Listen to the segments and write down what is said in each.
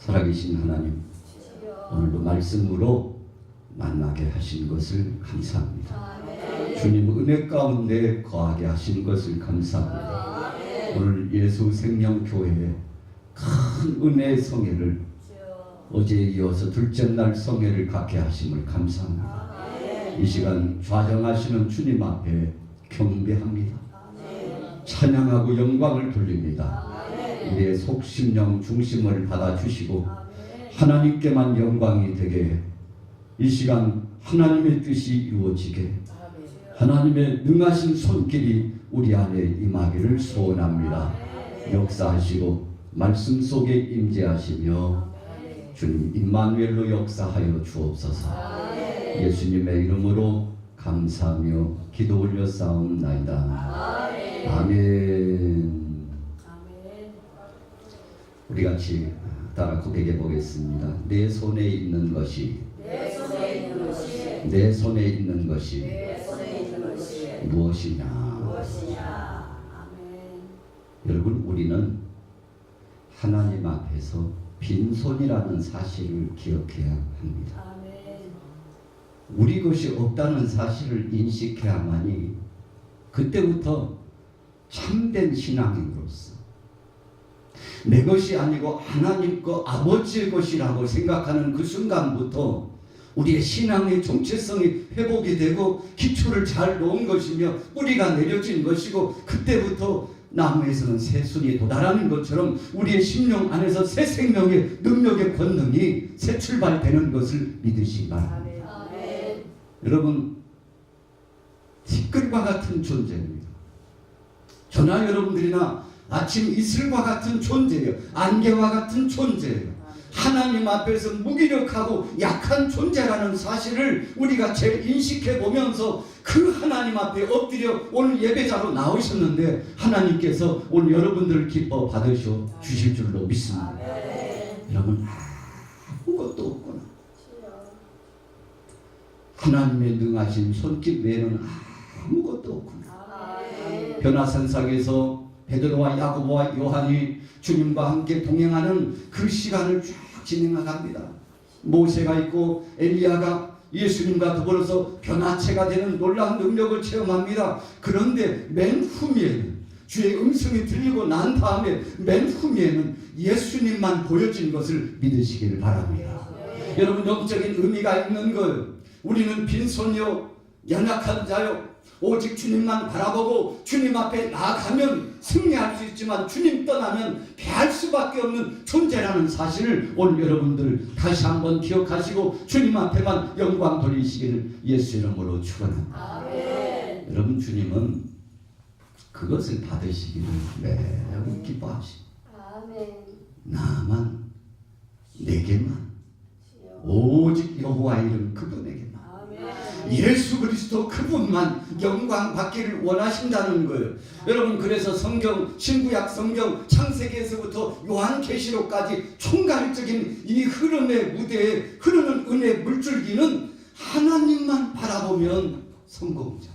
살아계신 하나님, 오늘도 말씀으로 만나게 하신 것을 감사합니다. 주님 은혜 가운데 거하게 하신 것을 감사합니다. 오늘 예수 생명교회에 큰 은혜의 성회를 어제에 이어서 둘째 날 성회를 갖게 하심을 감사합니다. 이 시간 좌정하시는 주님 앞에 경배합니다. 찬양하고 영광을 돌립니다. 우리의 속심령 중심을 받아주시고 하나님께만 영광이 되게, 이 시간 하나님의 뜻이 이루어지게, 하나님의 능하신 손길이 우리 안에 임하기를 소원합니다. 역사하시고 말씀 속에 임재하시며 주님 임마누엘로 역사하여 주옵소서. 예수님의 이름으로 감사하며 기도 올려 싸움나이다. 아멘. 우리 같이 따라 고백해 보겠습니다. 내 손에 있는 것이 내 손에 있는 것이 무엇이냐. 여러분, 우리는 하나님 앞에서 빈손이라는 사실을 기억해야 합니다. 우리 것이 없다는 사실을 인식해야만이 그때부터 참된 신앙인으로서 내 것이 아니고 하나님 거, 아버지의 것이라고 생각하는 그 순간부터 우리의 신앙의 정체성이 회복이 되고 기초를 잘 놓은 것이며 뿌리가 내려진 것이고, 그때부터 나무에서는 새순이 도달하는 것처럼 우리의 심령 안에서 새 생명의 능력의 권능이 새 출발되는 것을 믿으시기 바랍니다. 여러분, 티끌과 같은 존재입니다. 저나 여러분들이나 아침 이슬과 같은 존재예요. 안개와 같은 존재예요. 하나님 앞에서 무기력하고 약한 존재라는 사실을 우리가 제일 인식해 보면서 그 하나님 앞에 엎드려 오늘 예배자로 나오셨는데, 하나님께서 오늘 여러분들을 기뻐 받으셔 주실 줄로 믿습니다. 여러분, 아무것도 없구나. 하나님의 능하신 손길 외에는 아무것도 없구나. 변화산상에서 베드로와 야고보와 요한이 주님과 함께 동행하는 그 시간을 쭉 진행합니다. 모세가 있고 엘리야가 예수님과 더불어서 변화체가 되는 놀라운 능력을 체험합니다. 그런데 맨 후미에는, 주의 음성이 들리고 난 다음에 맨 후미에는 예수님만 보여진 것을 믿으시기를 바랍니다. 여러분, 영적인 의미가 있는 거예요. 우리는 빈손이요, 연약한 자요, 오직 주님만 바라보고 주님 앞에 나아가면 승리할 수 있지만 주님 떠나면 패할 수밖에 없는 존재라는 사실을 오늘 여러분들 다시 한번 기억하시고 주님 앞에만 영광 돌리시기를 예수 이름으로 축원합니다. 여러분, 주님은 그것을 받으시기를 매우 기뻐하십니다. 나만, 내게만, 오직 여호와의 이름 그분에게만, 예수 그리스도 그분만 영광 받기를 원하신다는 거예요. 여러분, 그래서 성경, 신구약 성경 창세기에서부터 요한계시록까지 총괄적인 이 흐름의 무대에 흐르는 은혜의 물줄기는 하나님만 바라보면 성공자,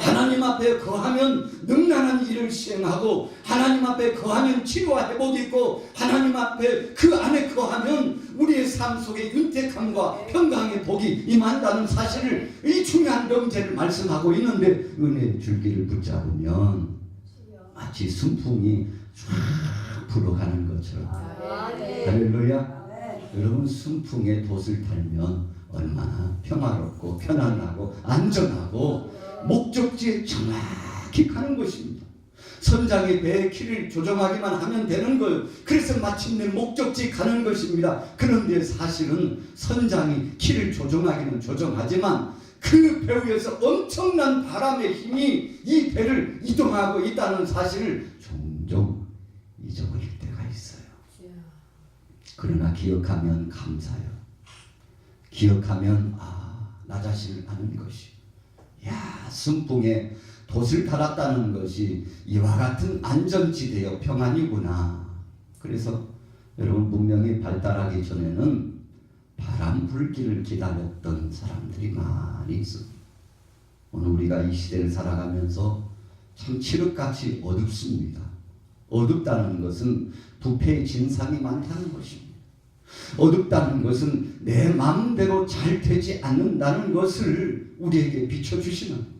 하나님 앞에 거하면 능란한 일을 시행하고, 하나님 앞에 거하면 치료와 회복이 있고, 하나님 앞에 그 안에 거하면 우리의 삶 속에 윤택함과 평강의 복이 임한다는 사실을, 이 중요한 명제를 말씀하고 있는데, 은혜의 줄기를 붙잡으면 마치 순풍이 쫙 불어가는 것처럼. 할렐루야. 여러분, 순풍에 돛을 달면 얼마나 평화롭고 편안하고 안전하고 목적지에 정확히 가는 것입니다. 선장이 배의 키를 조정하기만 하면 되는 거예요. 그래서 마침내 목적지에 가는 것입니다. 그런데 사실은 선장이 키를 조정하기는 조정하지만 그 배 위에서 엄청난 바람의 힘이 이 배를 이동하고 있다는 사실을 종종 잊어버릴 때가 있어요. 그러나 기억하면 감사해요. 기억하면 나 자신을 아는 것이, 순풍에 돛을 달았다는 것이 이와 같은 안전지대요 평안이구나. 그래서 여러분, 문명이 발달하기 전에는 바람 불기를 기다렸던 사람들이 많이 있습니다. 오늘 우리가 이 시대를 살아가면서 참 칠흑같이 어둡습니다. 어둡다는 것은 부패의 진상이 많다는 것입니다. 어둡다는 것은 내 마음대로 잘 되지 않는다는 것을 우리에게 비춰주시는,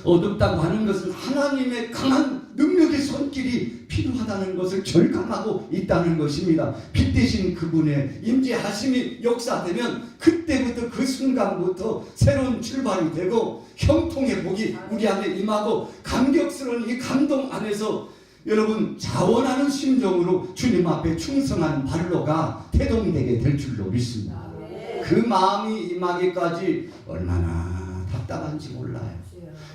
어둡다고 하는 것은 하나님의 강한 능력의 손길이 필요하다는 것을 절감하고 있다는 것입니다. 빛 대신 그분의 임재하심이 역사되면 그때부터, 그 순간부터 새로운 출발이 되고 형통의 복이 우리 안에 임하고, 감격스러운 이 감동 안에서 여러분 자원하는 심정으로 주님 앞에 충성하는 발로가 태동되게 될 줄로 믿습니다. 그 마음이 임하기까지 얼마나 답답한지 몰라요.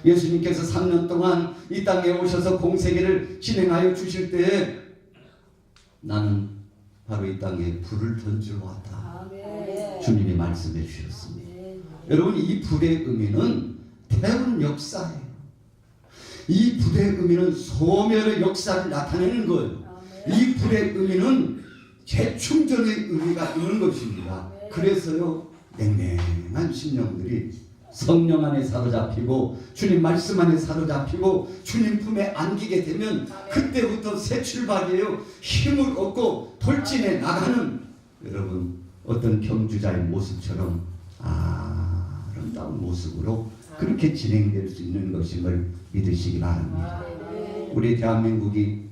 예수님께서 3년 동안 이 땅에 오셔서 공생애를 진행하여 주실 때에 나는 바로 이 땅에 불을 던지러 왔다. 주님이 말씀해 주셨습니다. 여러분, 이 불의 의미는 태우는 역사예요. 이 불의 의미는 소멸의 역사를 나타내는 거예요. 이 불의 의미는 재충전의 의미가 있는 것입니다. 그래서요, 냉랭한 심령들이 성령 안에 사로잡히고 주님 말씀 안에 사로잡히고 주님 품에 안기게 되면 그때부터 새 출발이에요. 힘을 얻고 돌진해 나가는, 여러분, 어떤 경주자의 모습처럼 아름다운 모습으로 그렇게 진행될 수 있는 것임을 믿으시기 바랍니다. 우리 대한민국이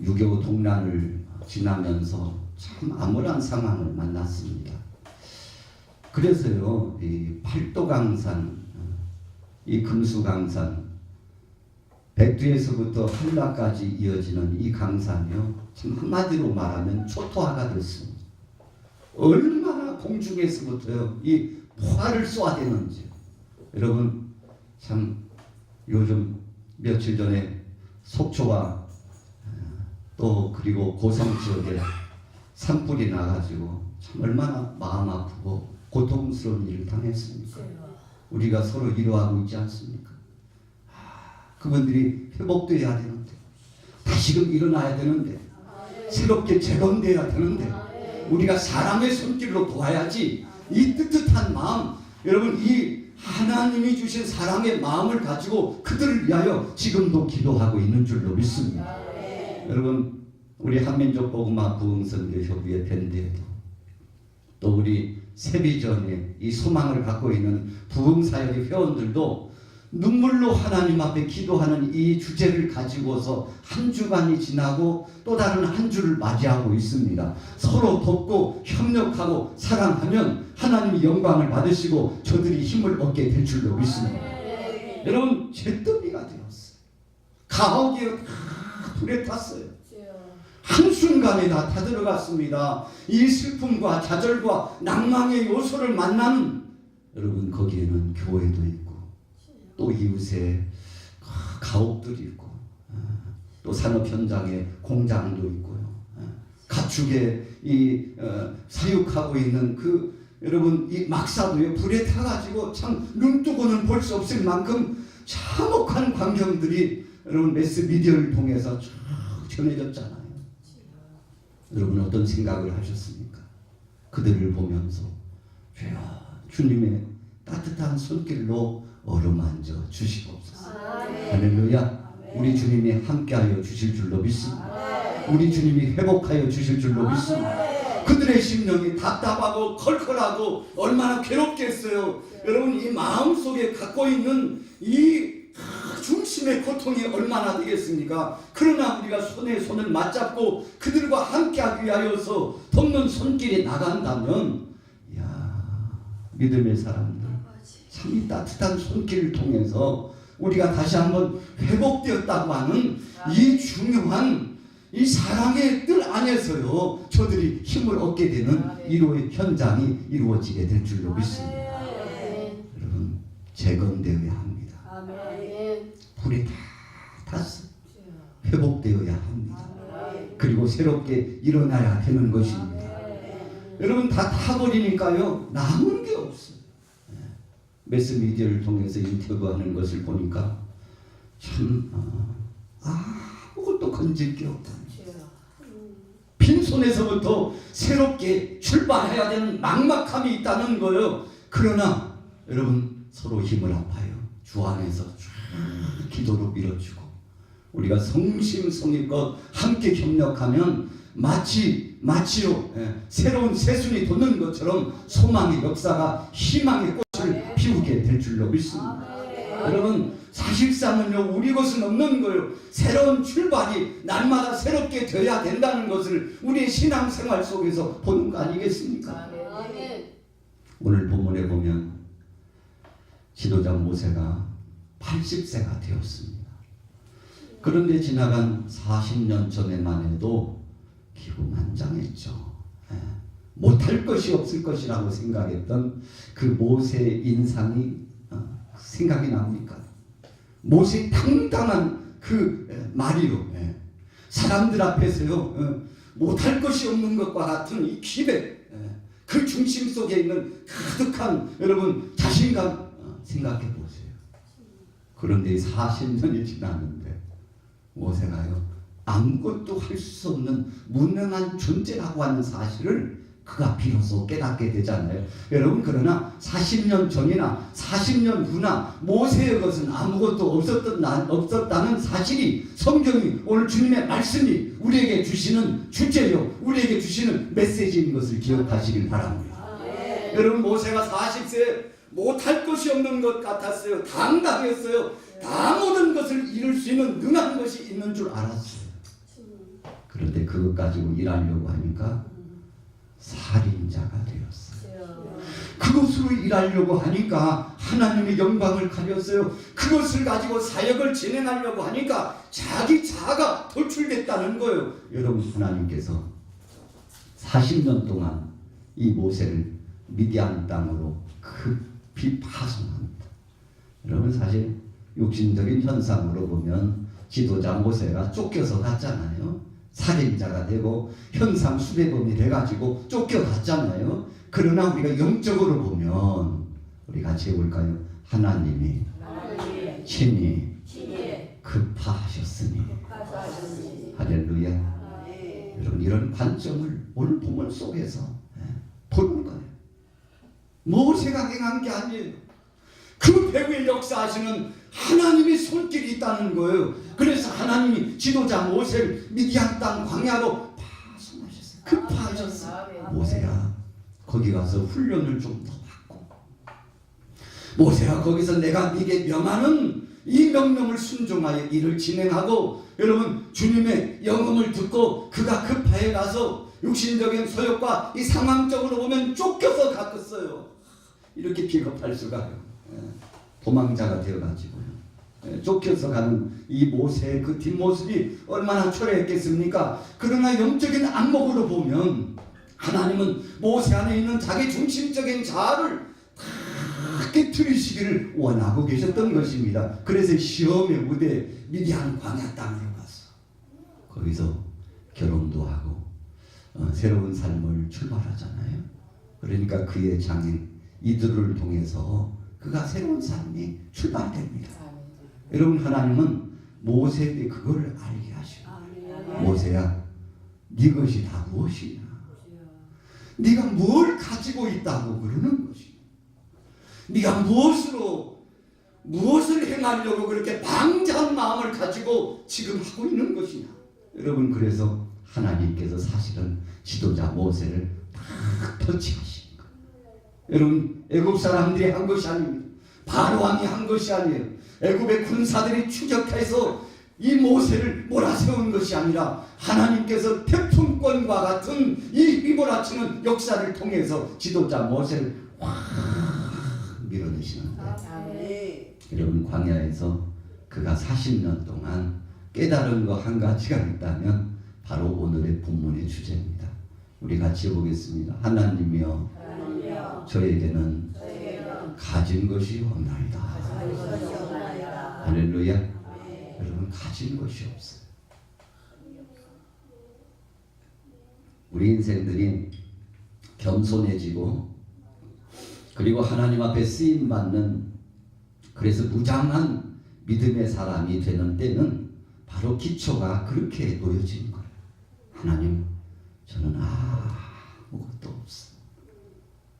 6.25 동란을 지나면서 참 암울한 상황을 만났습니다. 그래서요, 이 팔도강산, 이 금수강산, 백두에서부터 한라까지 이어지는 이 강산이요, 참 한마디로 말하면 초토화가 됐습니다. 얼마나 공중에서부터요 이 포화를 쏘아대는지. 여러분, 참 요즘 며칠 전에 속초와 또 그리고 고성 지역에 산불이 나가지고 참 얼마나 마음 아프고 고통스러운 일을 당했습니까? 우리가 서로 위로하고 있지 않습니까? 그분들이 회복되어야 되는데, 다시금 일어나야 되는데, 새롭게 재건되어야 되는데, 우리가 사람의 손길로 도와야지. 이 뜨뜻한 마음, 여러분, 이 하나님이 주신 사랑의 마음을 가지고 그들을 위하여 지금도 기도하고 있는 줄로 믿습니다. 여러분, 우리 한민족 복음화 부흥선교 협의회 밴드에도, 또 우리 세비전에 이 소망을 갖고 있는 부흥사역의 회원들도 눈물로 하나님 앞에 기도하는 이 주제를 가지고서 한 주간이 지나고 또 다른 한 주를 맞이하고 있습니다. 서로 돕고 협력하고 사랑하면 하나님이 영광을 받으시고 저들이 힘을 얻게 될 줄로 믿습니다. 여러분, 잿더미가 되었어요. 가옥이 다 불에 탔어요. 한순간에 다 타들어갔습니다. 이 슬픔과 좌절과 낭망의 요소를 만나는, 여러분, 거기에는 교회도 있고 또 이웃에 가옥들이 있고 또 산업 현장에 공장도 있고요. 가축에 이 사육하고 있는 그, 여러분, 이 막사도에 불에 타가지고 참 눈뜨고는 볼 수 없을 만큼 참혹한 광경들이 여러분 매스미디어를 통해서 쭉 전해졌잖아요. 여러분, 어떤 생각을 하셨습니까? 그들을 보면서 주여, 주님의 따뜻한 손길로 어루만져 주시옵소서. 할렐루야. 우리 주님이 함께하여 주실 줄로 믿습니다. 우리 주님이 회복하여 주실 줄로 믿습니다. 그들의 심령이 답답하고 컬컬하고 얼마나 괴롭겠어요. 여러분, 이 마음속에 갖고 있는 이 중심의 고통이 얼마나 되겠습니까? 그러나 우리가 손에 손을 맞잡고 그들과 함께하기 위하여서 돕는 손길이 나간다면, 믿음의 사람들, 참 이 따뜻한 손길을 통해서 우리가 다시 한번 회복되었다고 하는 이 중요한 이 사랑의 뜰 안에서요, 저들이 힘을 얻게 되는 위로의 현장이 이루어지게 될 줄로 믿습니다. 여러분, 재건되어야 합니다. 불이 다 탔어. 회복되어야 합니다. 그리고 새롭게 일어나야 되는 것입니다. 여러분, 다 타버리니까요 남은 게 없어요. 매스미디어를 통해서 인터뷰하는 것을 보니까 참 아무것도 건질 게 없다. 빈손에서부터 새롭게 출발해야 되는 막막함이 있다는 거예요. 그러나 여러분, 서로 힘을 합하여 주 안에서 쭉 기도로 밀어주고 우리가 성심성의껏 함께 협력하면 마치요 새로운 새순이 돋는 것처럼 소망의 역사가 희망의 꽃을 피우게 될 줄로 믿습니다. 여러분 사실상은요 우리 것은 없는 거예요. 새로운 출발이 날마다 새롭게 되어야 된다는 것을 우리의 신앙생활 속에서 보는 거 아니겠습니까? 오늘 본문에 보면 지도자 모세가 80세가 되었습니다. 그런데 지나간 40년 전에만 해도 기후만장했죠. 못할 것이 없을 것이라고 생각했던 그 모세의 인상이 생각이 납니까? 모세의 당당한 그 말이요. 사람들 앞에서요 못할 것이 없는 것과 같은 이 기백, 그 중심 속에 있는 가득한 여러분 자신감 생각해 보세요. 그런데 40년이 지났는데 모세가요 아무것도 할 수 없는 무능한 존재라고 하는 사실을 그가 비로소 깨닫게 되잖아요. 여러분 그러나 40년 전이나 40년 후나 모세의 것은 아무것도 없었다는 사실이 성경이 오늘 주님의 말씀이 우리에게 주시는 주제요 우리에게 주시는 메시지인 것을 기억하시길 바랍니다. 여러분 모세가 40세에 못할 것이 없는 것 같았어요. 당당했어요. 다 모든 것을 이룰 수 있는 능한 것이 있는 줄 알았어요. 그런데 그것 가지고 일하려고 하니까 살인자가 되었어요. 그것으로 일하려고 하니까 하나님의 영광을 가렸어요. 그것을 가지고 사역을 진행하려고 하니까 자기 자아가 돌출됐다는 거예요. 여러분 하나님께서 40년 동안 이 모세를 미디안 땅으로 급히 파송합니다. 여러분 사실 육신적인 현상으로 보면 지도자 모세가 쫓겨서 갔잖아요. 살인자가 되고 현상 수배범이 돼가지고 쫓겨갔잖아요. 그러나 우리가 영적으로 보면 우리 같이 해볼까요? 하나님이 친히 급파하셨으니 할렐루야. 여러분 이런 관점을 오늘 본문 속에서 보는 거예요. 모세가 행한 게 아니에요. 그 배후에 역사하시는 하나님의 손길이 있다는 거예요. 그래서 하나님이 지도자 모세를 미디안 땅 광야로 파송하셨어요. 급파하셨어요. 모세야 거기 가서 훈련을 좀 더 받고 모세야 거기서 내가 네게 명하는 이 명령을 순종하여 일을 진행하고 여러분 주님의 영음을 듣고 그가 급파에 가서 육신적인 소욕과 이 상황적으로 보면 쫓겨서 갔겠어요. 이렇게 비겁할 수가요. 도망자가 되어가지고요. 쫓겨서 가는 이 모세의 그 뒷모습이 얼마나 초라했겠습니까? 그러나 영적인 안목으로 보면 하나님은 모세 안에 있는 자기 중심적인 자아를 다 깨트리시기를 원하고 계셨던 것입니다. 그래서 시험의 무대 미디안 광야 땅으로 가서 거기서 결혼도 하고 새로운 삶을 출발하잖아요. 그러니까 그의 장인 이들을 통해서 그가 새로운 삶이 출발됩니다. 여러분 하나님은 모세에게 그거를 알게 하시고 모세야 네 것이 다 무엇이냐? 네가 뭘 가지고 있다고 그러는 것이냐? 네가 무엇을 행하려고 그렇게 방자한 마음을 가지고 지금 하고 있는 것이냐? 여러분 그래서 하나님께서 사실은 지도자 모세를 다 터치하신 거예요. 여러분 애굽 사람들이 한 것이 아닙니다. 바로 왕이 한 것이 아니에요. 애굽의 군사들이 추격해서 이 모세를 몰아세운 것이 아니라 하나님께서 태풍권과 같은 이 휘몰아치는 역사를 통해서 지도자 모세를 확 밀어내시는데 여러분 광야에서 그가 40년 동안 깨달은 거 한 가지가 있다면 바로 오늘의 본문의 주제입니다. 우리 같이 보겠습니다. 하나님이여 저에게는 가진 것이 없나이다. 할렐루야. 여러분 가진 것이 없어요. 우리 인생들이 겸손해지고 그리고 하나님 앞에 쓰임받는 그래서 무장한 믿음의 사람이 되는 때는 바로 기초가 그렇게 놓여지는 거예요. 하나님 저는 아무것도 없어요.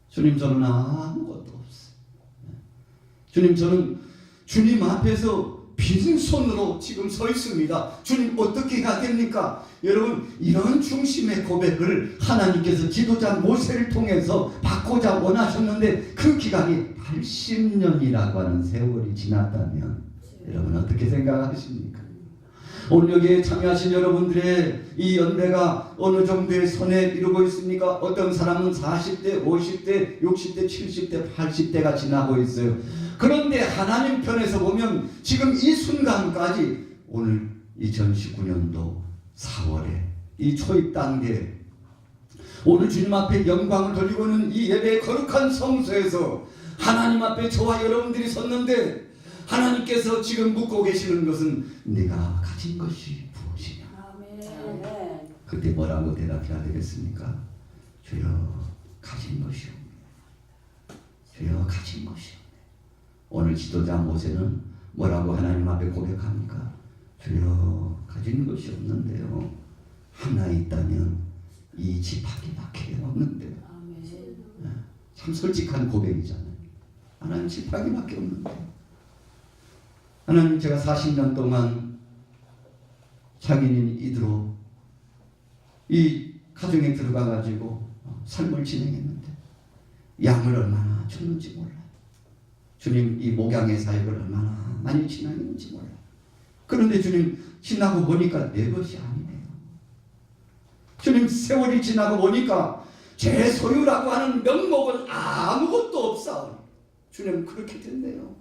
주님 저는 아무것도 없어요. 주님 저는 주님 앞에서 빈손으로 지금 서 있습니다. 주님 어떻게 해야 됩니까? 여러분 이런 중심의 고백을 하나님께서 지도자 모세를 통해서 받고자 원하셨는데 그 기간이 80년이라고 하는 세월이 지났다면 여러분 어떻게 생각하십니까? 오늘 여기에 참여하신 여러분들의 이 연배가 어느 정도의 선에 이루고 있습니까? 어떤 사람은 40대, 50대, 60대, 70대, 80대가 지나고 있어요. 그런데 하나님 편에서 보면 지금 이 순간까지 오늘 2019년도 4월에 이 초입 단계 오늘 주님 앞에 영광을 돌리고 있는 이 예배의 거룩한 성소에서 하나님 앞에 저와 여러분들이 섰는데 하나님께서 지금 묻고 계시는 것은 내가 가진 것이 무엇이냐? 아멘. 그때 뭐라고 대답해야 되겠습니까? 주여 가진 것이 없네. 주여 가진 것이 없네. 오늘 지도자 모세는 뭐라고 하나님 앞에 고백합니까? 주여 가진 것이 없는데요. 하나 있다면 이 지팡이밖에 없는데요. 아멘. 참 솔직한 고백이잖아요. 하나님 지팡이밖에 없는데요. 하나님 제가 40년 동안 장인인 이드로 이 가정에 들어가 가지고 삶을 진행했는데 양을 얼마나 줬는지 몰라요. 주님 이 목양의 사역을 얼마나 많이 진행했는지 몰라요. 그런데 주님 지나고 보니까 내 것이 아니네요. 주님 세월이 지나고 보니까 제 소유라고 하는 명목은 아무것도 없사오니 주님 그렇게 됐네요.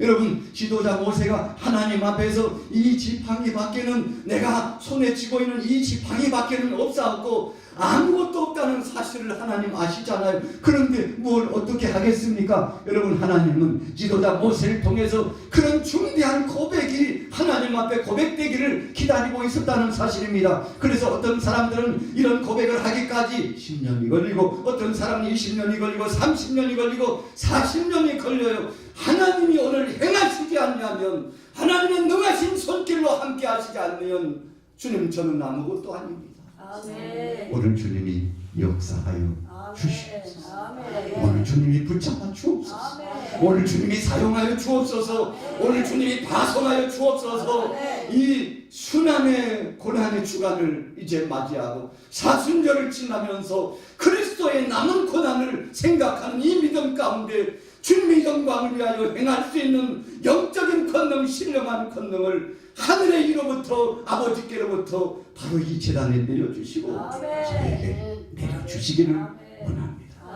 여러분 지도자 모세가 하나님 앞에서 이 지팡이 밖에는 내가 손에 쥐고 있는 이 지팡이 밖에는 없사옵고 아무것도 없다는 사실을 하나님 아시잖아요. 그런데 뭘 어떻게 하겠습니까? 여러분 하나님은 지도자 모세를 통해서 그런 중대한 고백이 하나님 앞에 고백되기를 기다리고 있었다는 사실입니다. 그래서 어떤 사람들은 이런 고백을 하기까지 10년이 걸리고 어떤 사람은 20년이 걸리고 30년이 걸리고 40년이 걸려요. 하나님이 오늘 행하시지 않냐면 하나님의 능하신 손길로 함께 하시지 않으면 주님 저는 아무것도 아닙니다. 아멘. 오늘 주님이 역사하여 주시옵소서. 아멘. 오늘 주님이 붙잡아 주옵소서. 오늘 주님이 사용하여 주옵소서. 오늘 주님이 파송하여 주옵소서. 이 순환의 고난의 주간을 이제 맞이하고 사순절을 지나면서 그리스도의 남은 고난을 생각하는 이 믿음 가운데 주님의 영광을 위하여 행할 수 있는 영적인 권능, 신령한 권능을 하늘의 이로부터 아버지께로부터 바로 이 재단에 내려주시고 저에게 내려주시기를 원합니다.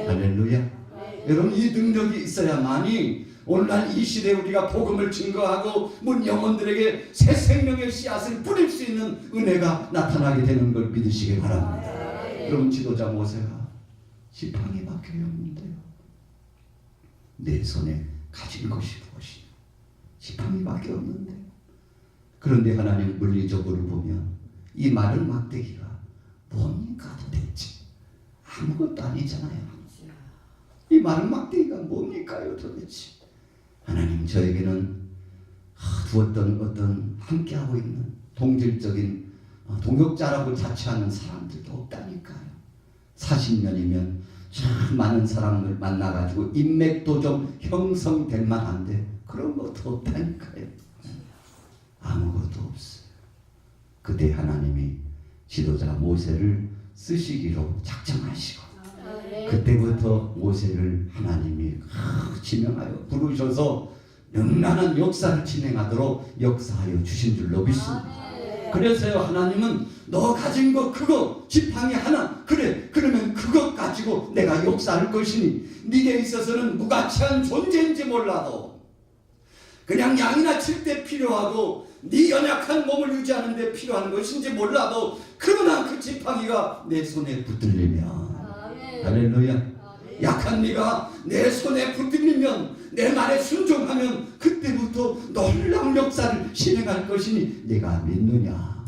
할렐루야. 여러분 이 능력이 있어야만이 오늘날 이 시대에 우리가 복음을 증거하고 문 영혼들에게 새 생명의 씨앗을 뿌릴 수 있는 은혜가 나타나게 되는 걸 믿으시기 바랍니다. 여러분 지도자 모세가 지팡이밖에 없는데요. 내 손에 가진 것이 무엇이냐? 지팡이밖에 없는데. 그런데 하나님 물리적으로 보면 이 마른 막대기가 뭡니까 도대체? 아무것도 아니잖아요. 이 마른 막대기가 뭡니까요 도대체? 하나님 저에게는 두었던 어떤 함께하고 있는 동질적인 동역자라고 자처하는 사람들도 없다니까요. 40년이면 참 많은 사람을 만나가지고 인맥도 좀 형성될 만한데 그런 것도 없다니까요. 아무것도 없어요. 그때 하나님이 지도자 모세를 쓰시기로 작정하시고 그때부터 모세를 하나님이 지명하여 부르셔서 영란한 역사를 진행하도록 역사하여 주신 줄로 믿습니다. 그래서요 하나님은 너 가진 거 그거 지팡이 하나 그래 그러면 그것 가지고 내가 역사할 것이니 네게 있어서는 무가치한 존재인지 몰라도 그냥 양이나 칠 때 필요하고 네 연약한 몸을 유지하는 데 필요한 것인지 몰라도 그러나 그 지팡이가 내 손에 붙들리면 할렐루야. 약한 네가 내 손에 붙들리면 내 말에 순종하면 그때부터 놀라운 역사를 실행할 것이니 내가 믿느냐?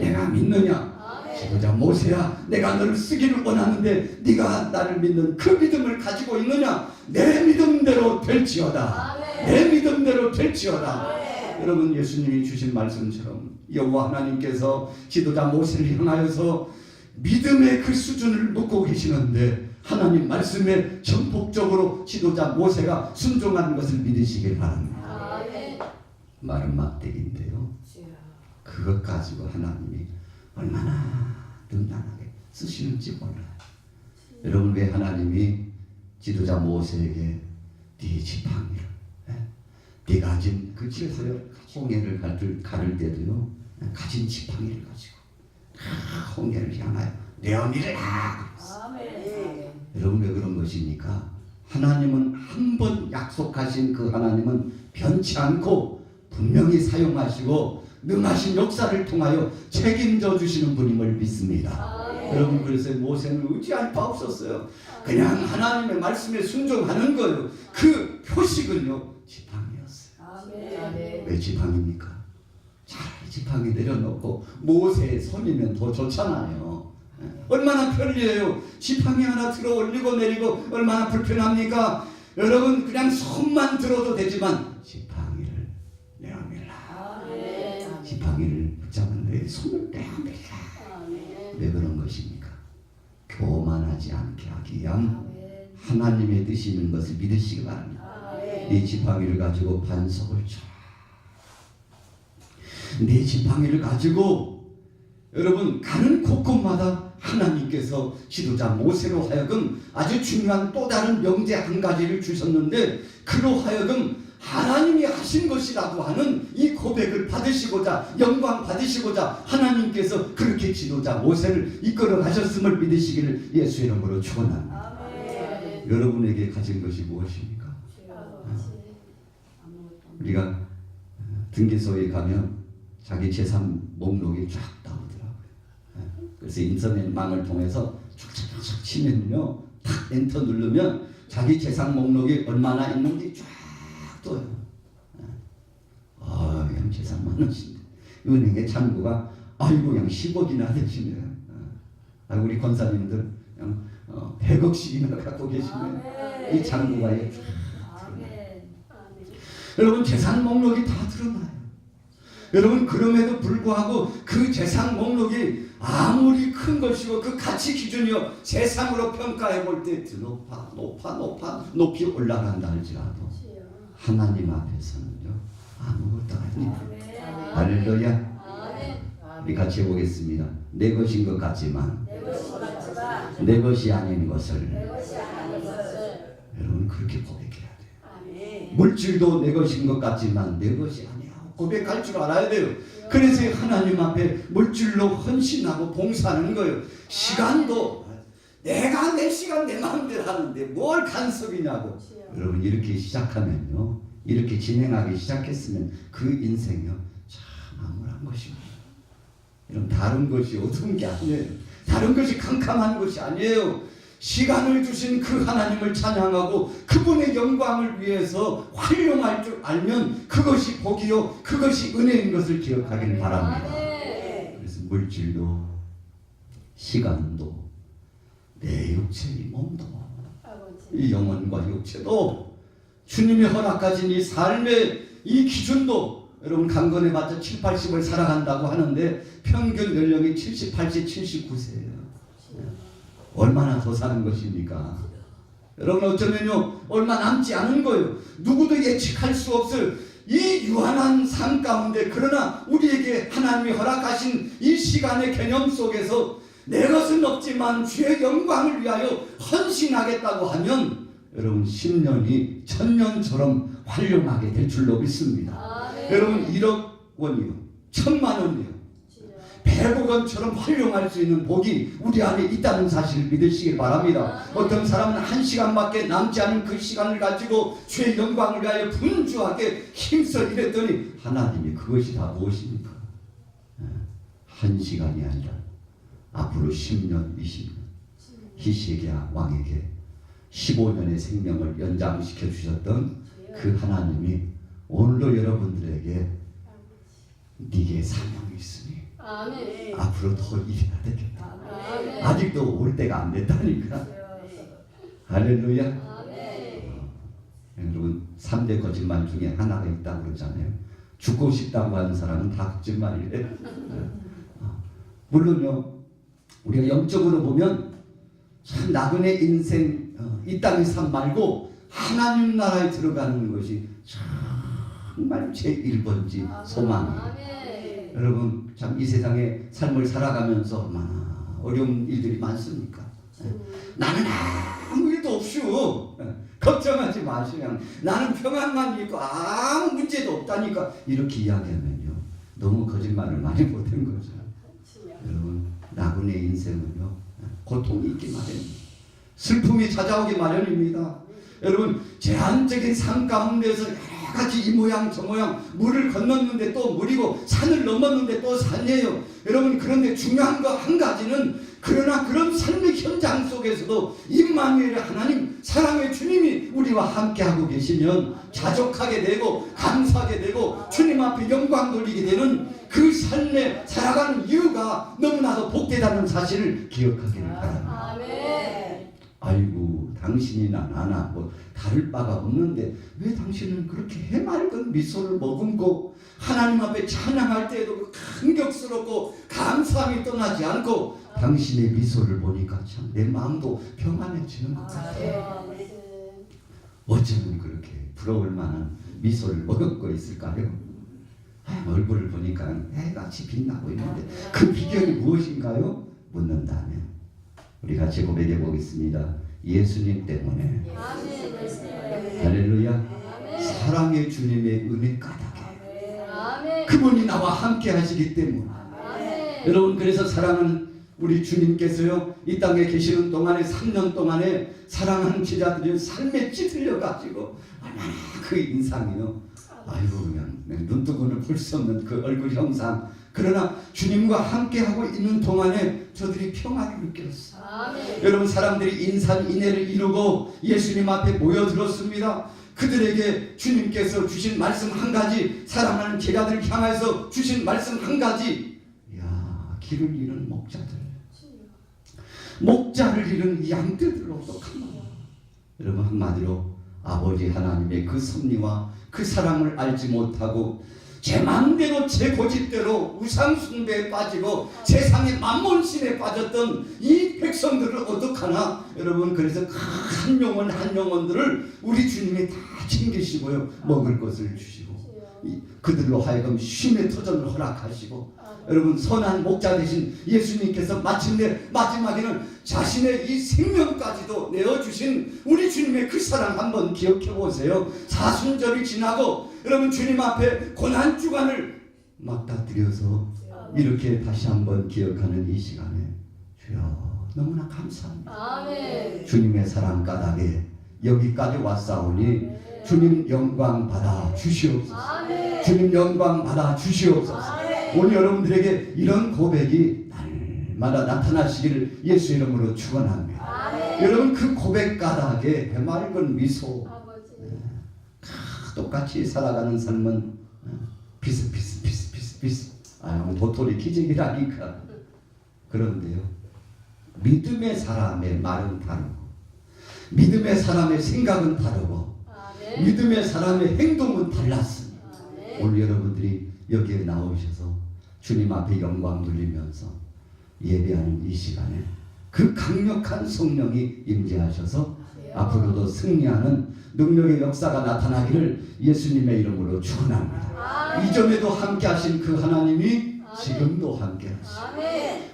내가 믿느냐? 지도자 모세야 내가 너를 쓰기를 원하는데 네가 나를 믿는 그 믿음을 가지고 있느냐? 내 믿음대로 될지어다. 내 믿음대로 될지어다. 여러분 예수님이 주신 말씀처럼 여호와 하나님께서 지도자 모세를 향하여서 믿음의 그 수준을 묻고 계시는데 하나님 말씀에 전폭적으로 지도자 모세가 순종하는 것을 믿으시길 바랍니다. 마른 막대기인데요. 주여. 그것 가지고 하나님이 얼마나 등단하게 쓰시는지 몰라요. 여러분, 왜 하나님이 지도자 모세에게 네 지팡이를, 네 가진 그 지에서요 홍해를 가를 때도요 가진 지팡이를 가지고 홍해를 향하여 내어미라. 아멘. 여러분, 왜 그런 것입니까? 하나님은 한 번 약속하신 그 하나님은 변치 않고 분명히 사용하시고 능하신 역사를 통하여 책임져 주시는 분임을 믿습니다. 여러분, 그래서 모세는 의지할 바 없었어요. 그냥 하나님의 말씀에 순종하는 거예요. 그 표식은요 지팡이였어요. 아멘. 왜 지팡이입니까? 차라리 지팡이 내려놓고 모세의 손이면 더 좋잖아요. 얼마나 편리해요. 지팡이 하나 들어 올리고 내리고 얼마나 불편합니까? 여러분, 그냥 손만 들어도 되지만 지팡이를 내어밀라. 아멘. 지팡이를 붙잡은 내 손을 내어밀라. 아멘. 왜 그런 것입니까? 교만하지 않게 하기 위한 아멘. 하나님의 뜻이 있는 것을 믿으시기 바랍니다. 아멘. 이 지팡이를 가지고 반석을 쳐. 네 지팡이를 가지고 여러분 가는 곳곳마다 하나님께서 지도자 모세로 하여금 아주 중요한 또 다른 명제 한 가지를 주셨는데 그로 하여금 하나님이 하신 것이라고 하는 이 고백을 받으시고자 영광 받으시고자 하나님께서 그렇게 지도자 모세를 이끌어 가셨음을 믿으시기를 예수 이름으로 축원합니다. 아멘. 여러분에게 가진 것이 무엇입니까? 우리가 등기소에 가면 자기 재산 목록이 쫙 나오더라고요. 그래서 인터넷망을 통해서 쫙쫙쫙 치면요, 탁 엔터 누르면 자기 재산 목록이 얼마나 있는지 쫙 떠요. 그냥 재산 많으신데 은행의 잔고가 아이고 그냥 10억이나 되시네요. 우리 권사님들 그냥 100억씩이나 갖고 계시네요. 이 잔고가 여러분 재산 목록이 다 드러나요. 여러분 그럼에도 불구하고 그 재산 목록이 아무리 큰 것이고 그 가치 기준이요 세상으로 평가해 볼 때 높이 올라간다 할지라도 하나님 앞에서는요 아무것도 아닙니다. 할렐루야. 우리 같이 해보겠습니다. 내 것인 것 같지만 내 것이 아닌 것을 여러분 그렇게 고백해야 돼요. 물질도 내 것인 것 같지만 내 것이 아니야 고백할 줄 알아야 돼요. 그래서 하나님 앞에 물질로 헌신하고 봉사하는 거예요. 시간도 내가 내 시간 내 마음대로 하는데 뭘 간섭이냐고. 여러분 이렇게 시작하면요 이렇게 진행하기 시작했으면 그 인생이요 참 암울한 것입니다. 여러분 다른 것이 어두운 게 아니에요. 다른 것이 캄캄한 것이 아니에요. 시간을 주신 그 하나님을 찬양하고 그분의 영광을 위해서 활용할 줄 알면 그것이 복이요 그것이 은혜인 것을 기억하길 바랍니다. 그래서 물질도 시간도 내 육체 이 몸도 이 영혼과 육체도 주님이 허락하신 이 삶의 이 기준도 여러분 강건해봤자 7, 80을 살아간다고 하는데 평균 연령이 70, 80, 79세예요. 얼마나 더 사는 것입니까? 여러분 어쩌면요 얼마 남지 않은 거예요. 누구도 예측할 수 없을 이 유한한 삶 가운데 그러나 우리에게 하나님이 허락하신 이 시간의 개념 속에서 내 것은 없지만 주의 영광을 위하여 헌신하겠다고 하면 여러분 10년이 1000년처럼 활용하게 될 줄로 믿습니다. 여러분 1억 원이요 1000만 원이요 100억 원처럼 활용할 수 있는 복이 우리 안에 있다는 사실을 믿으시길 바랍니다. 어떤 사람은 1시간밖에 남지 않은 그 시간을 가지고 주의 영광을 위하여 분주하게 힘써 일했더니 하나님이 그것이 다 무엇입니까? 1시간이 아니라 앞으로 10년, 20년 히스기야 왕에게 15년의 생명을 연장시켜 주셨던 그 하나님이 오늘도 여러분들에게 네게 사명이 있으니 앞으로 더 일해야 되겠다. 아직도 올 때가 안 됐다니까. 할렐루야. 여러분 3대 거짓말 중에 하나가 있다고 그러잖아요. 죽고 싶다고 하는 사람은 다 거짓말이래. 물론요 우리가 영적으로 보면 참 나그네 인생 이 땅의 삶 말고 하나님 나라에 들어가는 것이 참 정말 제 1번지 소망이에요. 아멘. 여러분 참 이 세상에 삶을 살아가면서 얼마나 어려운 일들이 많습니까? 나는 아무 일도 없슈. 걱정하지 마시오. 나는 평안만 있고 아무 문제도 없다니까. 이렇게 이야기하면요 너무 거짓말을 많이 못한 거죠. 여러분 나군의 인생은요 고통이 있기 마련입니다. 슬픔이 찾아오기 마련입니다. 여러분 제한적인 삶 가운데서 여러 가지 이 모양 저 모양 물을 건넜는데 또 물이고 산을 넘었는데 또 산이에요. 여러분 그런데 중요한 거 한 가지는 그러나 그런 삶의 현장 속에서도 임마누엘 하나님 사랑의 주님이 우리와 함께하고 계시면 자족하게 되고 감사하게 되고 주님 앞에 영광 돌리게 되는 그 삶에 살아가는 이유가 너무나도 복되다는 사실을 기억하기를 바랍니다. 아멘. 아이고 당신이나 나나 뭐 다를 바가 없는데 왜 당신은 그렇게 해맑은 미소를 머금고 하나님 앞에 찬양할 때에도 감격스럽고 감사함이 떠나지 않고 당신의 미소를 보니까 참 내 마음도 평안해지는 것 같아요. 어쩌면 그렇게 부러울 만한 미소를 머금고 있을까요? 얼굴을 보니까 해같이 빛나고 있는데 그 비결이 무엇인가요? 묻는다면 우리 같이 고백해 보겠습니다. 예수님 때문에. 할렐루야. 사랑의 주님의 은혜 까닭에 그분이 나와 함께 하시기 때문에. 여러분 그래서 사랑하는 우리 주님께서요 이 땅에 계시는 동안에 3년 동안에 사랑하는 제자들이 삶에 찌들려 가지고 얼마나 그 인상이요 아이고 그냥 눈뜨고는 볼 수 없는 그 얼굴 형상. 그러나 주님과 함께하고 있는 동안에 저들이 평안을 느꼈어요. 여러분 사람들이 인산인해를 이루고 예수님 앞에 모여들었습니다. 그들에게 주님께서 주신 말씀 한 가지, 사랑하는 제자들을 향해서 주신 말씀 한 가지. 야 길을 잃은 목자를 잃은 양떼들 어떡하나. 여러분 한마디로 아버지 하나님의 그 섭리와 그 사랑을 알지 못하고 제 마음대로 제 고집대로 우상 숭배에 빠지고 세상의 만몬신에 빠졌던 이 백성들을 어떡하나. 여러분 그래서 한 영혼 한 영혼들을 우리 주님이 다 챙기시고요 먹을 것을 주시고 그들로 하여금 쉼의 터전을 허락하시고 여러분 선한 목자 되신 예수님께서 마침내 마지막에는 자신의 이 생명까지도 내어주신 우리 주님의 그 사랑 한번 기억해 보세요. 사순절이 지나고 여러분 주님 앞에 고난주간을 맞닥뜨려서 이렇게 다시 한번 기억하는 이 시간에 주여 너무나 감사합니다. 아멘. 주님의 사랑 까닭에 여기까지 왔사오니 주님 영광 받아 주시옵소서. 아멘. 주님 영광 받아 주시옵소서. 오늘 여러분들에게 이런 고백이 날마다 나타나시기를 예수 이름으로 축원합니다. 아멘. 여러분 그 고백 까닭에 해맑은 미소, 똑같이 살아가는 삶은 비슷. 도토리 기적이라니까. 그런데요 믿음의 사람의 말은 다르고 믿음의 사람의 생각은 다르고 믿음의 사람의 행동은 달랐습니다. 오늘 여러분들이 여기에 나오셔서 주님 앞에 영광 돌리면서 예배하는 이 시간에 그 강력한 성령이 임재하셔서 앞으로도 승리하는 능력의 역사가 나타나기를 예수님의 이름으로 축원합니다. 이전에도 함께 하신 그 하나님이 지금도 함께 하시고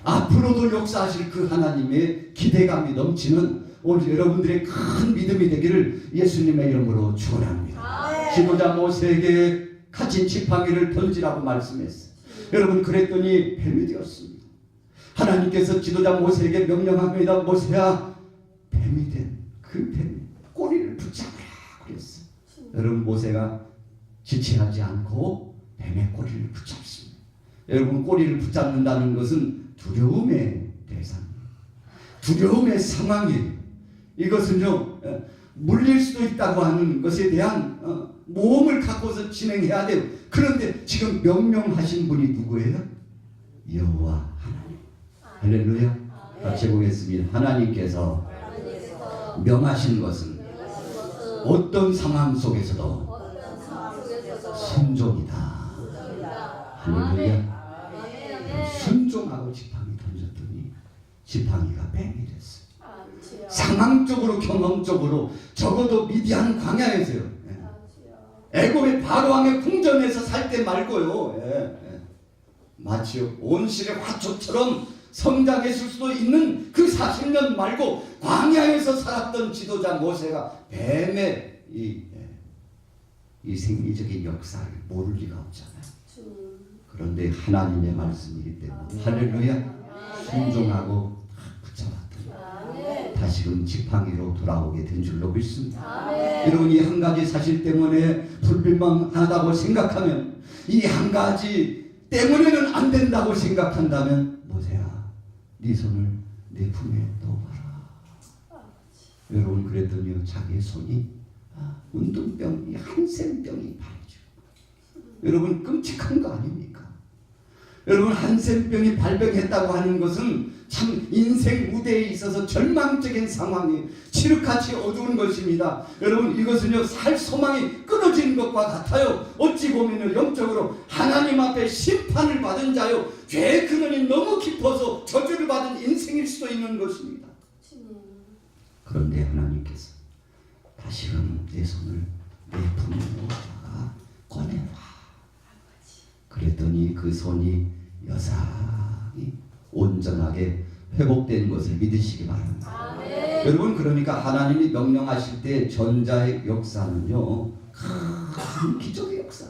앞으로도 역사하실 그 하나님의 기대감이 넘치는 오늘 여러분들의 큰 믿음이 되기를 예수님의 이름으로 축원합니다. 지도자 모세에게 갇힌 지팡이를 던지라고 말씀했어요. 여러분 그랬더니 뱀이 되었습니다. 하나님께서 지도자 모세에게 명령합니다. 모세야 뱀이 된 그 뱀 꼬리를 붙잡으라 그랬어요. 여러분 모세가 지체하지 않고 뱀의 꼬리를 붙잡습니다. 여러분 꼬리를 붙잡는다는 것은 두려움의 대상이에요. 두려움의 상황이에요. 이것은요 물릴 수도 있다고 하는 것에 대한 모험을 갖고서 진행해야 돼요. 그런데 지금 명령하신 분이 누구예요? 여호와 하나님. 할렐루야. 같이 보겠습니다. 하나님께서 명하신 것은 어떤 상황 속에서도 순종이다. 할렐루야. 순종하고 지팡이 던졌더니 지팡이가 뱀이 됐어요. 상황적으로 경험적으로 적어도 미디안 광야에서요 애굽의 바로왕의 궁전에서 살 때 말고요. 마치 온실의 화초처럼 성장했을 수도 있는 그 40년 말고 광야에서 살았던 지도자 모세가 뱀의 이 생리적인 역사를 모를 리가 없잖아요. 그런데 하나님의 말씀이기 때문에 할렐루야 순종하고 붙잡았더니 다시금 지팡이로 돌아오게 된 줄로 믿습니다. 여러분 이 한 가지 사실 때문에 불필망하다고 생각하면 이 한 가지 때문에는 안 된다고 생각한다면 모세야 네 손을 내 품에 넣어봐라. 여러분 그랬더니요 자기의 손이 운동병이 한센병이 발죠. 여러분 끔찍한 거 아닙니까? 여러분 한센병이 발병했다고 하는 것은 참 인생 무대에 있어서 절망적인 상황이 칠흑같이 어두운 것입니다. 여러분 이것은요 살 소망이 끊어지는 것과 같아요. 어찌 보면요 영적으로 하나님 앞에 심판을 받은 자요 죄의 근원이 너무 깊어서 저주를 받은 인생일 수도 있는 것입니다. 그런데 하나님께서 다시금 내 손을 내 품에 넣어다가 꺼내라. 그랬더니 그 손이 여상히 온전하게 회복된 것을 믿으시기 바랍니다. 여러분 그러니까 하나님이 명령하실 때 전자의 역사는요 큰 기적의 역사,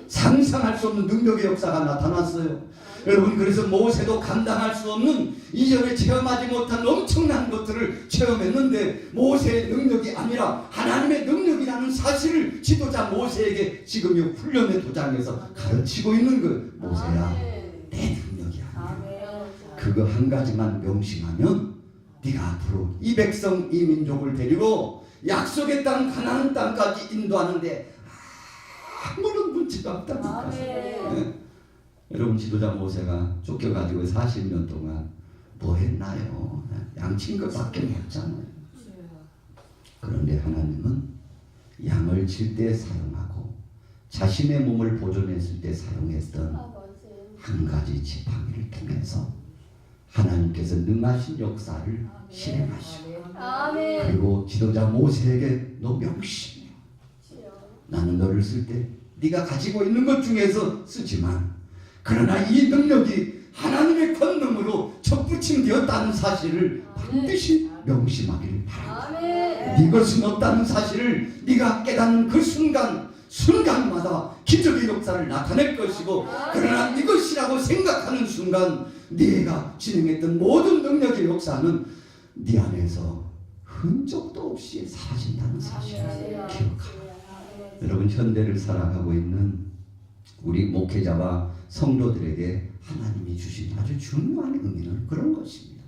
상상할 수 없는 능력의 역사가 나타났어요. 여러분 그래서 모세도 감당할 수 없는 이전에 체험하지 못한 엄청난 것들을 체험했는데 모세의 능력이 아니라 하나님의 능력이라는 사실을 지도자 모세에게 지금 이 훈련의 도장에서 가르치고 있는 거예요. 모세야 내 능력이 아니야. 그거 한 가지만 명심하면 네가 앞으로 이 백성 이 민족을 데리고 약속의 땅 가나안 땅까지 인도하는데 아무런 문제가 없다니까. 여러분 지도자 모세가 쫓겨가지고 40년 동안 뭐 했나요? 양친 것밖에 못했잖아요. 그런데 하나님은 양을 칠 때 사용하고 자신의 몸을 보존했을 때 사용했던 한 가지 지팡이를 통해서 하나님께서 능하신 역사를 실행하시고 그리고 지도자 모세에게 너 명심해. 나는 너를 쓸 때 네가 가지고 있는 것 중에서 쓰지만 그러나 이 능력이 하나님의 권능으로 접붙임되었다는 사실을 반드시 명심하기를 바랍니다. 네 것은 없다는 사실을 네가 깨닫는 그 순간마다 기적의 역사를 나타낼 것이고 그러나 이것이라고 생각하는 순간 네가 진행했던 모든 능력의 역사는 네 안에서 흔적도 없이 사라진다는 사실을 기억하라. 여러분 현대를 살아가고 있는 우리 목회자와 성도들에게 하나님이 주신 아주 중요한 의미는 그런 것입니다.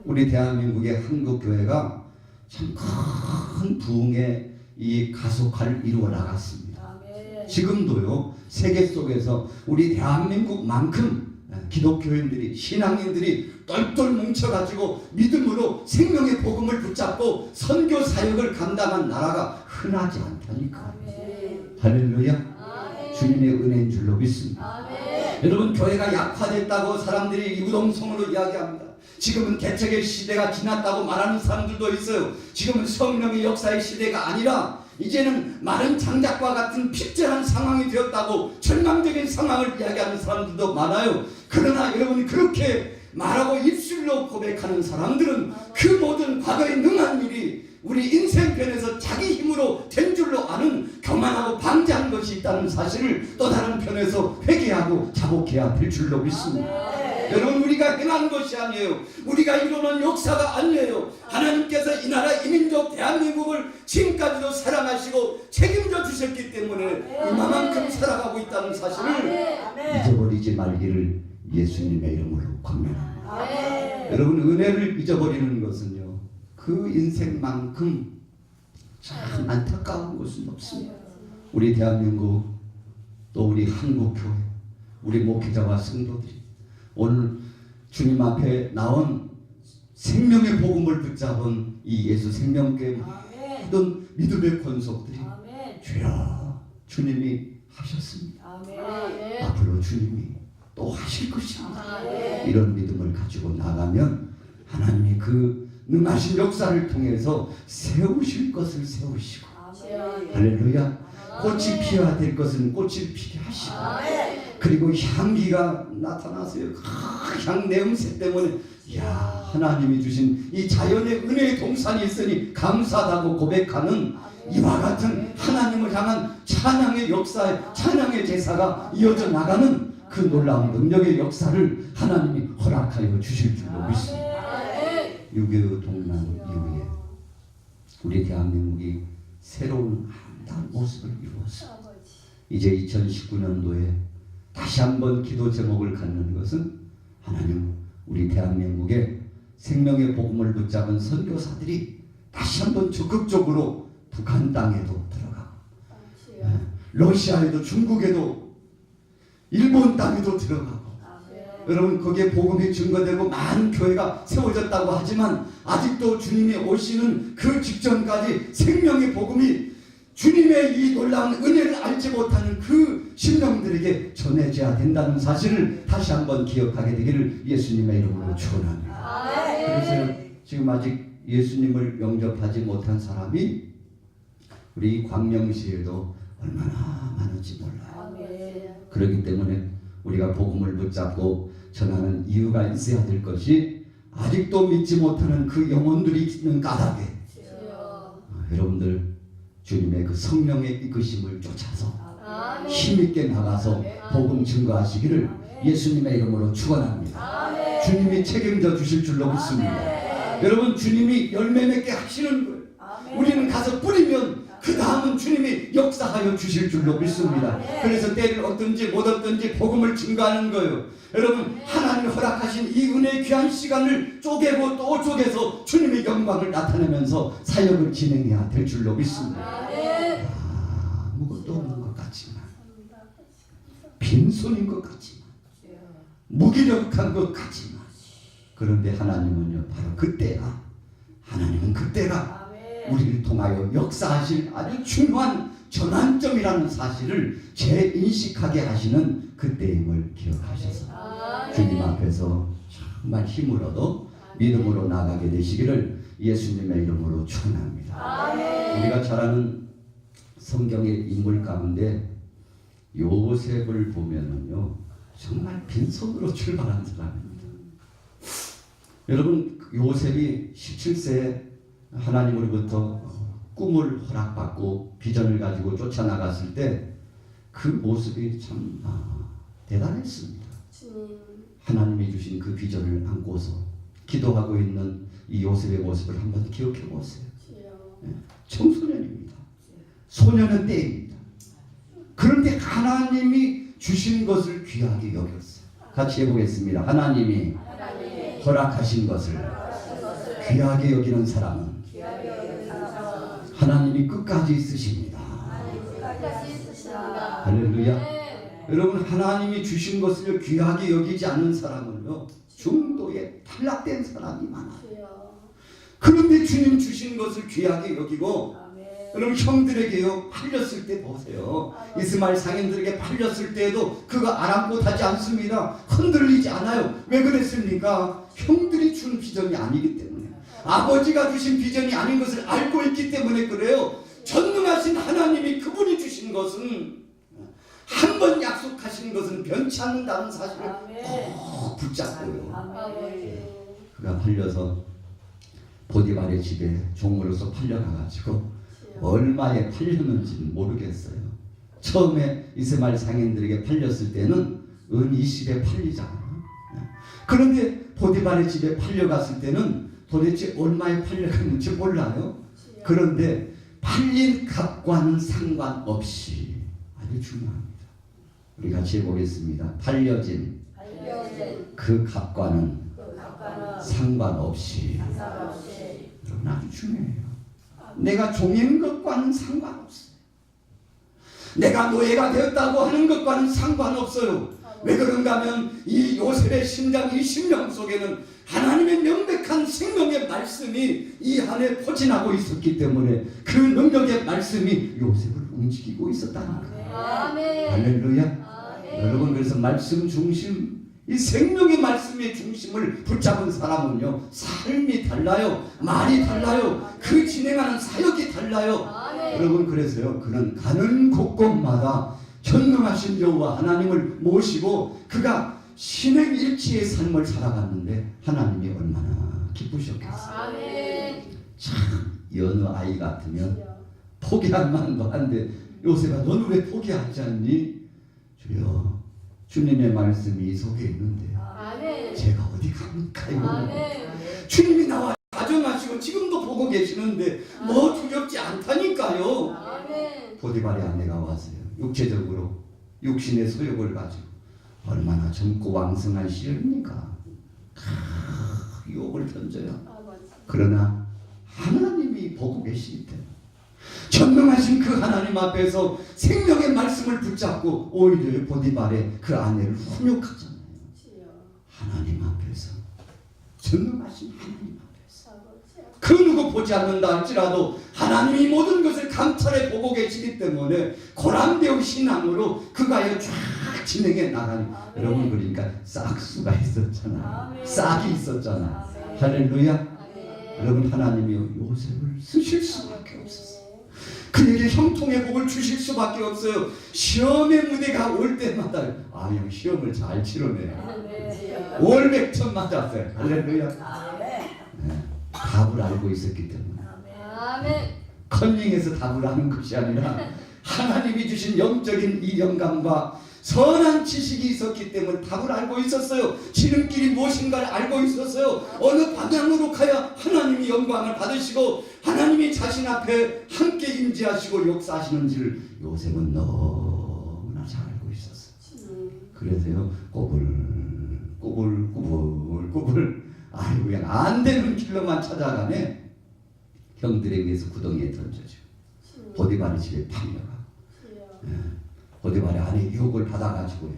우리 대한민국의 한국교회가 참 큰 부흥의 이 가속화를 이루어 나갔습니다. 지금도요 세계 속에서 우리 대한민국만큼 기독교인들이 신앙인들이 똘똘 뭉쳐가지고 믿음으로 생명의 복음을 붙잡고 선교 사역을 감당한 나라가 흔하지 않다니까. 할렐루야. 주님의 은혜인 줄로 믿습니다. 여러분 교회가 약화됐다고 사람들이 유동성으로 이야기합니다. 지금은 개척의 시대가 지났다고 말하는 사람들도 있어요. 지금은 성령의 역사의 시대가 아니라 이제는 마른 장작과 같은 핍절한 상황이 되었다고 절망적인 상황을 이야기하는 사람들도 많아요. 그러나 여러분 그렇게 말하고 입술로 고백하는 사람들은 그 모든 과거의 능한 일이 우리 인생편에서 자기 힘으로 된 줄로 아는 교만하고 방지한 것이 있다는 사실을 또 다른 편에서 회개하고 자복해야 될 줄로 믿습니다. 여러분 우리가 행한 것이 아니에요. 우리가 이루는 역사가 아니에요. 하나님께서 이 나라 이민족 대한민국을 지금까지도 사랑하시고 책임져 주셨기 때문에 이만큼 살아가고 있다는 사실을 잊어버리지 말기를 예수님의 이름으로 권면합니다. 여러분 은혜를 잊어버리는 것은요 그 인생만큼 참 안타까운 것은 없습니다. 우리 대한민국 또 우리 한국교회 우리 목회자와 성도들이 오늘 주님 앞에 나온 생명의 복음을 붙잡은 이 예수 생명교회 모든 믿음의 권속들이 주여 주님이 하셨습니다. 앞으로 주님이 또 하실 것입니다. 이런 믿음을 가지고 나가면 하나님이 그 능하신 역사를 통해서 세우실 것을 세우시고 할렐루야 꽃이 피어야 될 것은 꽃을 피게 하시고, 아멘. 그리고 향기가 나타나서요. 향 내음새 때문에 야, 하나님이 주신 이 자연의 은혜의 동산이 있으니 감사하다고 고백하는 이와 같은 하나님을 향한 찬양의 역사에 찬양의 제사가 이어져 나가는 그 놀라운 능력의 역사를 하나님이 허락하여 주실 줄로 믿습니다. 6.25 동란 이후에 우리 대한민국이 새로운 아름다운 모습을 이루었습니다. 이제 2019년도에 다시 한번 기도 제목을 갖는 것은 하나님, 우리 대한민국의 생명의 복음을 붙잡은 선교사들이 다시 한번 적극적으로 북한 땅에도 들어가고, 러시아에도, 중국에도, 일본 땅에도 들어가고, 여러분 거기에 복음이 증거되고 많은 교회가 세워졌다고 하지만 아직도 주님이 오시는 그 직전까지 생명의 복음이 주님의 이 놀라운 은혜를 알지 못하는 그 심령들에게 전해져야 된다는 사실을 다시 한번 기억하게 되기를 예수님의 이름으로 축원합니다. 그래서 지금 아직 예수님을 영접하지 못한 사람이 우리 광명시에도 얼마나 많은지 몰라요. 그렇기 때문에 우리가 복음을 붙잡고 전하는 이유가 있어야 될 것이, 아직도 믿지 못하는 그 영혼들이 있는 까닭에 여러분들 주님의 그 성령의 이끄심을 쫓아서 힘있게 나가서 복음 증거하시기를 예수님의 이름으로 축원합니다. 주님이 책임져 주실 줄로 믿습니다. 여러분, 주님이 열매 맺게 하시는 거예요. 우리는 가서 뿌리면 그 다음은 주님이 역사하여 주실 줄로 믿습니다. 그래서 때를 얻든지 못 얻든지 복음을 증거하는 거예요. 여러분, 하나님이 허락하신 이 은혜의 귀한 시간을 쪼개고 또 쪼개서 주님의 영광을 나타내면서 사역을 진행해야 될 줄로 믿습니다. 아무것도 없는 것 같지만, 빈손인 것 같지만, 무기력한 것 같지만, 그런데 하나님은요, 바로 그때야, 하나님은 그때가 우리를 통하여 역사하실 아주 중요한 전환점이라는 사실을 재인식하게 하시는 그때임을 기억하셔서 주님 앞에서 정말 힘을 얻어 믿음으로 나가게 되시기를 예수님의 이름으로 축원합니다. 우리가 잘 아는 성경의 인물 가운데 요셉을 보면은요, 정말 빈손으로 출발한 사람입니다. 여러분, 요셉이 17세에 하나님으로부터 꿈을 허락받고 비전을 가지고 쫓아나갔을 때 그 모습이 참 대단했습니다. 하나님이 주신 그 비전을 안고서 기도하고 있는 이 요셉의 모습을 한번 기억해 보세요. 청소년입니다. 소년은 때입니다. 그런데 하나님이 주신 것을 귀하게 여겼어요. 같이 해보겠습니다. 하나님이 허락하신 것을 귀하게 여기는 사람은 하나님이 끝까지 있으십니다. 할렐루야. 여러분, 하나님이 주신 것을 귀하게 여기지 않는 사람은요, 중도에 탈락된 사람이 많아요. 그런데 주님 주신 것을 귀하게 여기고, 여러분, 형들에게요, 팔렸을 때 보세요. 이스마엘 상인들에게 팔렸을 때에도 그거 아랑곳하지 않습니다. 흔들리지 않아요. 왜 그랬습니까? 형들이 준 비전이 아니기 때문에, 아버지가 주신 비전이 아닌 것을 알고 있기 때문에 그래요. 전능하신 하나님이 그분이 주신 것은, 한 번 약속하신 것은 변치 않는다는 사실을 꼭 붙잡고요. 그가 팔려서 보디발의 집에 종으로서 팔려가가지고 얼마에 팔렸는지는 모르겠어요. 처음에 이스마엘 상인들에게 팔렸을 때는 은 20에 팔리잖아요. 그런데 보디발의 집에 팔려갔을 때는 도대체 얼마에 팔려갔는지 몰라요. 그런데 팔린 값과는 상관없이, 아주 중요합니다. 우리 같이 해보겠습니다. 팔려진 그 값과는 상관없이. 여러분, 아주 중요해요. 내가 종인 것과는 상관없어요. 내가 노예가 되었다고 하는 것과는 상관없어요. 왜 그런가 하면 이 요셉의 심장, 이 심령 속에는 하나님의 명백한 생명의 말씀이 이 안에 포진하고 있었기 때문에 그 능력의 말씀이 요셉을 움직이고 있었다니까요. 할렐루야. 여러분, 그래서 말씀 중심, 이 생명의 말씀의 중심을 붙잡은 사람은요, 삶이 달라요. 말이 달라요. 그 진행하는 사역이 달라요. 아멘. 여러분 그래서요 그는 가는 곳곳마다 전능하신 여호와 하나님을 모시고 그가 신행일치의 삶을 살아갔는데 하나님이 얼마나 기쁘셨겠어요. 아멘. 여느 아이 같으면 포기할 만도 한데 요셉아 너는 왜 포기하지 않니? 주여 주님의 말씀이 이 속에 있는데 아멘. 제가 어디 갑니까요? 아멘. 주님이 나와 가정하시고 지금도 보고 계시는데 뭐 두렵지 않다니까요. 아멘. 보디발의 아내가 왔어요. 육체적으로 육신의 소욕을 가지고 얼마나 젊고 왕성한 시절입니까? 유혹을 던져요. 아버지. 그러나 하나님이 보고 계시기 때문에 전능하신 그 하나님 앞에서 생명의 말씀을 붙잡고 오히려 보디발의 그 아내를 훈육하잖아요. 주여. 하나님 앞에서 전능하신 하나님 앞에서 아버지. 그 누구 보지 않는다 할지라도 하나님이 모든 것을 감찰해 보고 계시기 때문에 고람되어 신앙으로 그가요 쫙 진행해 나가니 여러분 그러니까 싹수가 있었잖아요. 아멘. 싹이 있었잖아요. 아멘. 할렐루야. 아멘. 여러분 하나님이 요셉을 쓰실 수밖에 없었어요. 그에게 형통의 복을 주실 수밖에 없어요. 시험의 무대가 올 때마다 형 시험을 잘 치러네. 아멘. 월백천 맞았어요. 할렐루야. 아멘. 네, 답을 알고 있었기 때문에 아멘. 컨닝해서 답을 하는 것이 아니라 하나님이 주신 영적인 이 영감과 선한 지식이 있었기 때문에 답을 알고 있었어요. 지름길이 무엇인가를 알고 있었어요. 어느 방향으로 가야 하나님이 영광을 받으시고 하나님이 자신 앞에 함께 임재하시고 역사하시는지를 요셉은 너무나 잘 알고 있었어요. 그래서요 꾸불 아이고 그냥 안 되는 길로만 찾아가네. 형들에 의해서 구덩이에 던져져 보디발의 집에 팔려가. 보디발의 아내 유혹을 받아가지고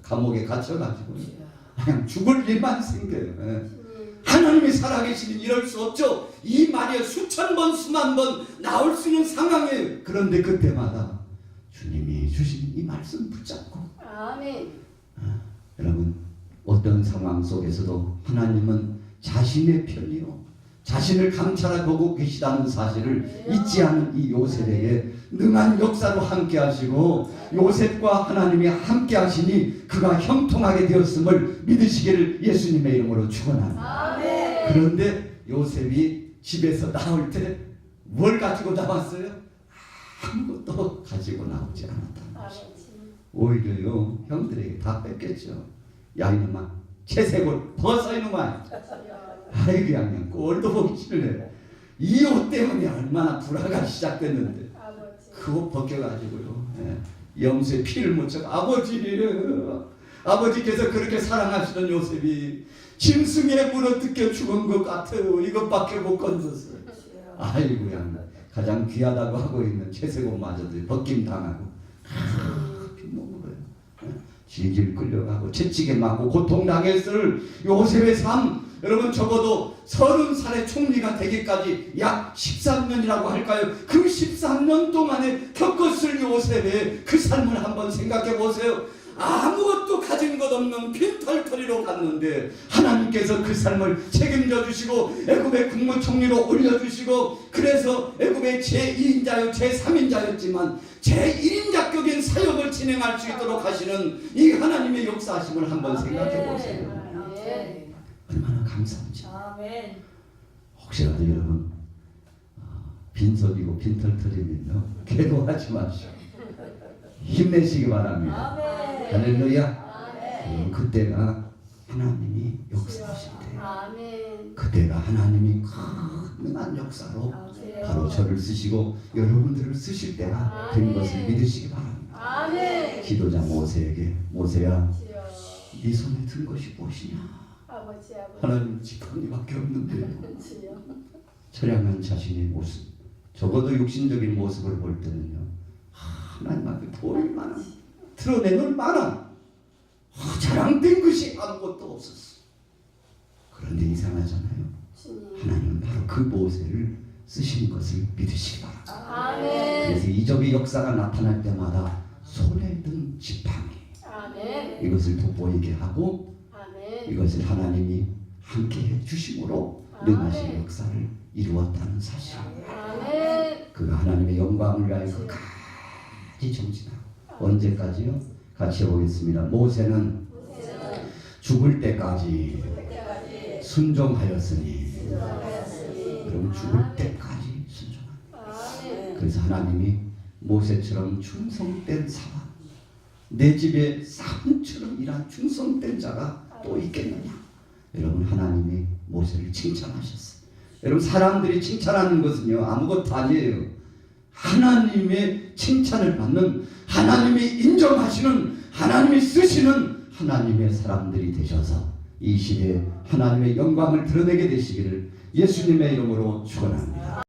감옥에 갇혀가지고 그냥 죽을 일만 생겨요. 하나님이 살아계시니 이럴 수 없죠. 이 말이 수천 번 수만 번 나올 수 있는 상황이에요. 그런데 그때마다 주님이 주신 이 말씀 붙잡고 아멘. 여러분 어떤 상황 속에서도 하나님은 자신의 편이요 자신을 감찰하고 계시다는 사실을 잊지 않은 이 요셉에게 능한 역사로 함께 하시고 요셉과 하나님이 함께 하시니 그가 형통하게 되었음을 믿으시기를 예수님의 이름으로 축원합니다. 아멘. 그런데 요셉이 집에서 나올 때 뭘 가지고 나왔어요? 아무것도 가지고 나오지 않았다. 아버지. 오히려요 형들에게 다 뺏겼죠. 야 이놈아 채색옷 벗어 이놈아. 아이 그냥 꼴도 보기 싫네. 이 옷 때문에 얼마나 불화가 시작됐는데 아버지. 그 옷 벗겨가지고요 염소의 피를 묻혀 아버지께서 그렇게 사랑하시던 요셉이 짐승의 물어 뜯겨 죽은 것 같아요. 이것밖에 못 건졌어요. 아이고 그냥 가장 귀하다고 하고 있는 채색옷마저도 벗김당하고 빈몸으로요 질질 끌려가고 채찍에 맞고 고통당했을 요셉의 삶. 여러분 적어도 30살의 총리가 되기까지 약 13년이라고 할까요? 그 13년 동안에 겪었을 요셉의 그 삶을 한번 생각해 보세요. 아무것도 가진 것 없는 빈털터리로 갔는데 하나님께서 그 삶을 책임져 주시고 애굽의 국무총리로 올려주시고 그래서 애굽의 제2인자요 제3인자였지만 제1인자격인 사역을 진행할 수 있도록 하시는 이 하나님의 역사하심을 한번 생각해 보세요. 아멘. 얼마나 감사한지. 아멘. 혹시라도 여러분 빈속이고 빈털터리면요 괴로워하지 마시오. 힘내시기 바랍니다. 아멘. 할렐루야. 아멘. 그때가 하나님이 역사하실 때 아멘. 그때가 하나님이 큰한 역사로 바로 저를 쓰시고 여러분들을 쓰실 때가 된 것을 믿으시기 바랍니다. 아멘. 기도자 모세에게 모세야 주여. 네 손에 든 것이 무엇이냐. 아버지. 하나님 지팡이밖에 없는데 주여. 처량한 자신의 모습 적어도 육신적인 모습을 볼 때는요 하나님 앞에 보일 만한 드러내는 만한 자랑된 것이 아무것도 없었어. 그런데 이상하잖아요. 하나님은 바로 그 모세를 쓰신 것을 믿으시기 바랍니다. 아멘. 그래서 이적의 역사가 나타날 때마다 손에 든 지팡이 아멘. 이것을 돋보이게 하고 아멘. 이것을 하나님이 함께 해주심으로 능하신 역사를 이루었다는 사실. 아멘. 그가 하나님의 영광을 위하여 끝까지 정진하고 언제까지요? 같이 해보겠습니다. 모세는 죽을 때까지 순종하였으니 그럼 죽을 때까지 순종합니다. 그래서 하나님이 모세처럼 충성된 사람, 내 집에 사람처럼 일한 충성된 자가 또 있겠느냐? 여러분, 하나님이 모세를 칭찬하셨어요. 여러분, 사람들이 칭찬하는 것은요 아무것도 아니에요. 하나님의 칭찬을 받는, 하나님이 인정하시는, 하나님이 쓰시는 하나님의 사람들이 되셔서 이 시대에 하나님의 영광을 드러내게 되시기를 예수님의 이름으로 축원합니다.